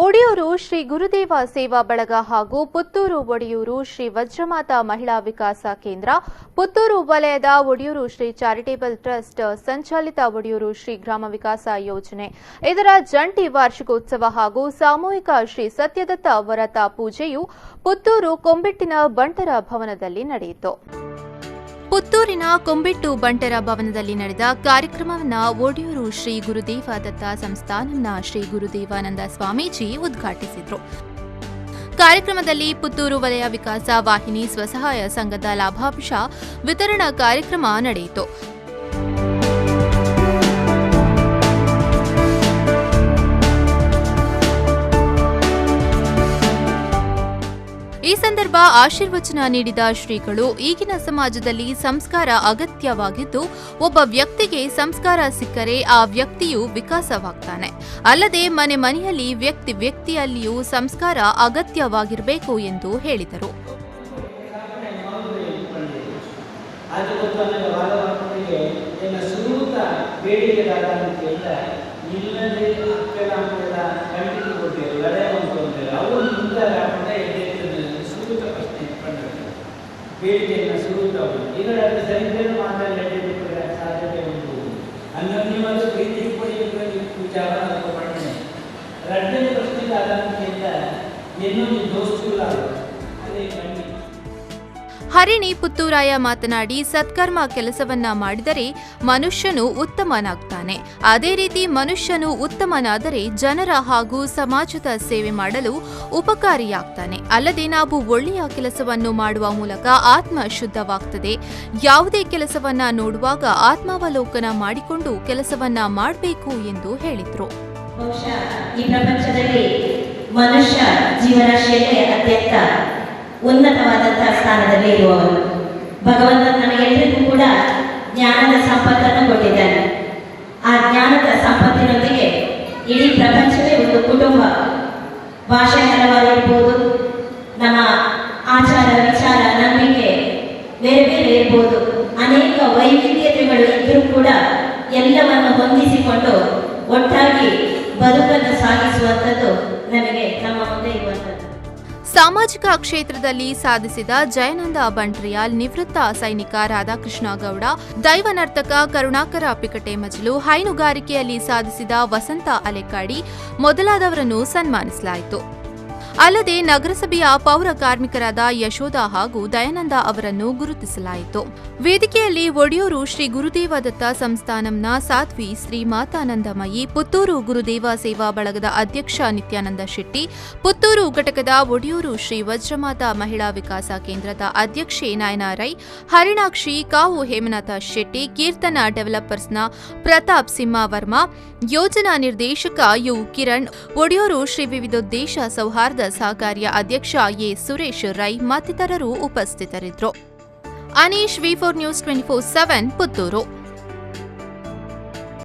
ಒಡಿಯೂರು ಶ್ರೀ ಗುರುದೇವ ಸೇವಾ ಬಳಗ ಹಾಗೂ ಪುತ್ತೂರು ಒಡಿಯೂರು ಶ್ರೀ ವಜ್ರಮಾತಾ ಮಹಿಳಾ ವಿಕಾಸ ಕೇಂದ್ರ, ಪುತ್ತೂರು ವಲಯದ ಒಡಿಯೂರು ಶ್ರೀ ಚಾರಿಟೇಬಲ್ ಟ್ರಸ್ಟ್ ಸಂಚಾಲಿತ ಒಡಿಯೂರು ಶ್ರೀ ಗ್ರಾಮ ವಿಕಾಸ ಯೋಜನೆ ಇದರ ಜಂಟಿ ವಾರ್ಷಿಕೋತ್ಸವ ಹಾಗೂ ಸಾಮೂಹಿಕ ಶ್ರೀ ಸತ್ಯದತ್ತ ವರತ ಪೂಜೆಯು ಪುತ್ತೂರು ಕೊಂಬಿಟ್ಟಿನ ಬಂಟರ ಭವನದಲ್ಲಿ ನಡೆಯಿತು. ಪುತ್ತೂರಿನ ಕೊಂಬಿಟ್ಟು ಬಂಟರ ಭವನದಲ್ಲಿ ನಡೆದ ಕಾರ್ಯಕ್ರಮವನ್ನು ಒಡಿಯೂರು ಶ್ರೀ ಗುರುದೇವ ದತ್ತ ಸಂಸ್ಥಾನಂನ ಶ್ರೀ ಗುರುದೇವಾನಂದ ಸ್ವಾಮೀಜಿ ಉದ್ಘಾಟಿಸಿದರು. ಕಾರ್ಯಕ್ರಮದಲ್ಲಿ ಪುತ್ತೂರು ವಲಯ ವಿಕಾಸ ವಾಹಿನಿ ಸ್ವಸಹಾಯ ಸಂಘದ ಲಾಭಾಂಶ ವಿತರಣಾ ಕಾರ್ಯಕ್ರಮ ನಡೆಯಿತು. ಈ ಸಂದರ್ಭ ಆಶೀರ್ವಚನ ನೀಡಿದ ಶ್ರೀಗಳು, ಈಗಿನ ಸಮಾಜದಲ್ಲಿ ಸಂಸ್ಕಾರ ಅಗತ್ಯವಾಗಿದ್ದು, ಒಬ್ಬ ವ್ಯಕ್ತಿಗೆ ಸಂಸ್ಕಾರ ಸಿಕ್ಕರೆ ಆ ವ್ಯಕ್ತಿಯು ವಿಕಾಸವಾಗ್ತಾನೆ. ಅಲ್ಲದೆ ಮನೆ ಮನೆಯಲ್ಲಿ ವ್ಯಕ್ತಿಯಲ್ಲಿಯೂ ಸಂಸ್ಕಾರ ಅಗತ್ಯವಾಗಿರಬೇಕು ಎಂದು ಹೇಳಿದರು. ಬೇಡಿಕೆಯನ್ನು ಸುರುತ್ತವೆ. ಇದರಲ್ಲಿ ಸರಿಗಳನ್ನು ಮಾತನಾಡಲಿಕ್ಕೆ ಸಾಧ್ಯತೆ ಉಂಟು. ಅನ್ಯೋನ್ಯವಾದ ಪ್ರೀತಿ ವಿಚಾರ ಪಡ್ತೇನೆ. ಎರಡನೇ ಪ್ರಶ್ನೆಗೆ ಆಧಾರದಿಂದ ಇನ್ನೊಂದು ದೋಸ್ತುಲ್ಲ ಅದೇ ಖಂಡಿತ. ಹರಿಣಿ ಪುತ್ತೂರಾಯ ಮಾತನಾಡಿ, ಸತ್ಕರ್ಮ ಕೆಲಸವನ್ನ ಮಾಡಿದರೆ ಮನುಷ್ಯನು ಉತ್ತಮನಾಗ್ತಾನೆ. ಅದೇ ರೀತಿ ಮನುಷ್ಯನು ಉತ್ತಮನಾದರೆ ಜನರ ಹಾಗೂ ಸಮಾಜದ ಸೇವೆ ಮಾಡಲು ಉಪಕಾರಿಯಾಗ್ತಾನೆ. ಅಲ್ಲದೆ ನಾವು ಒಳ್ಳೆಯ ಕೆಲಸವನ್ನು ಮಾಡುವ ಮೂಲಕ ಆತ್ಮ ಶುದ್ಧವಾಗ್ತದೆ. ಯಾವುದೇ ಕೆಲಸವನ್ನ ನೋಡುವಾಗ ಆತ್ಮಾವಲೋಕನ ಮಾಡಿಕೊಂಡು ಕೆಲಸವನ್ನ ಮಾಡಬೇಕು ಎಂದು ಹೇಳಿದರು. ಈ ಪ್ರಪಂಚದಲ್ಲಿ ಮನುಷ್ಯ ಜೀವರಾಶಿಯಲ್ಲೇ ಅತ್ಯಂತ ಉನ್ನತವಾದಂತಹ ಸ್ಥಾನದಲ್ಲಿ ಇರುವವನು. ಭಗವಂತ ನಮಗೆಲ್ಲರಿಗೂ ಕೂಡ ಜ್ಞಾನದ ಸಂಪತ್ತನ್ನು ಕೊಟ್ಟಿದ್ದಾನೆ. ಆ ಜ್ಞಾನದ ಸಂಪತ್ತಿನೊಂದಿಗೆ ಇಡೀ ಪ್ರಪಂಚವೇ ಒಂದು ಕುಟುಂಬ. ಭಾಷೆ ಹಲವಾರು ಇರ್ಬೋದು, ನಮ್ಮ ಆಚಾರ ವಿಚಾರ ನಂಬಿಕೆ ಬೇರೆ ಬೇರೆ ಇರ್ಬೋದು, ಅನೇಕ ವೈವಿಧ್ಯತೆಗಳು ಇದ್ದರೂ ಕೂಡ ಎಲ್ಲವನ್ನು ಹೊಂದಿಸಿಕೊಂಡು ಒಟ್ಟಾಗಿ ಬದುಕನ್ನು ಸಾಗಿಸುವಂಥದ್ದು ನಮಗೆ ನಮ್ಮ ಮುಂದೆ ಇರುವಂಥದ್ದು. ಸಾಮಾಜಿಕ ಕ್ಷೇತ್ರದಲ್ಲಿ ಸಾಧಿಸಿದ ಜಯನಂದ ಬಂಟ್ರಿಯಾಲ್, ನಿವೃತ್ತ ಸೈನಿಕ ರಾಧಾಕೃಷ್ಣ ಗೌಡ, ದೈವನರ್ತಕ ಕರುಣಾಕರ ಪಿಕಟೆ ಮಜಲು, ಹೈನುಗಾರಿಕೆಯಲ್ಲಿ ಸಾಧಿಸಿದ ವಸಂತ ಅಲೆಕಾಡಿ ಮೊದಲಾದವರನ್ನು ಸನ್ಮಾನಿಸಲಾಯಿತು. ಅಲ್ಲದೆ ನಗರಸಭೆಯ ಪೌರ ಕಾರ್ಮಿಕರಾದ ಯಶೋಧ ಹಾಗೂ ದಯಾನಂದ ಅವರನ್ನು ಗುರುತಿಸಲಾಯಿತು. ವೇದಿಕೆಯಲ್ಲಿ ಒಡಿಯೂರು ಶ್ರೀ ಗುರುದೇವ ದತ್ತ ಸಂಸ್ಥಾನಂನ ಸಾಧ್ವಿ ಶ್ರೀ ಮಾತಾನಂದಮಯಿ, ಪುತ್ತೂರು ಗುರುದೇವ ಸೇವಾ ಬಳಗದ ಅಧ್ಯಕ್ಷ ನಿತ್ಯಾನಂದ ಶೆಟ್ಟಿ, ಪುತ್ತೂರು ಘಟಕದ ಒಡಿಯೂರು ಶ್ರೀ ವಜ್ರಮಾತಾ ಮಹಿಳಾ ವಿಕಾಸ ಕೇಂದ್ರದ ಅಧ್ಯಕ್ಷೆ ನಯನಾ ರೈ, ಹರಿಣಾಕ್ಷಿ, ಕಾವು ಹೇಮನಾಥ ಶೆಟ್ಟಿ, ಕೀರ್ತನ ಡೆವಲಪರ್ಸ್ನ ಪ್ರತಾಪ್ ಸಿಂಹ ವರ್ಮಾ, ಯೋಜನಾ ನಿರ್ದೇಶಕ ಯು ಕಿರಣ್, ಒಡಿಯೂರು ಶ್ರೀ ವಿವಿಧೋದ್ದೇಶ ಸೌಹಾರ್ದ ಸಹಕಾರಿಯ ಅಧ್ಯಕ್ಷ ಎ ಸುರೇಶ್ ರೈ ಮತ್ತಿತರರು ಉಪಸ್ಥಿತರಿದ್ದರು. ಅನೀಶ್, ವಿ4 ನ್ಯೂಸ್ 24/7 ಪುತ್ತೂರು.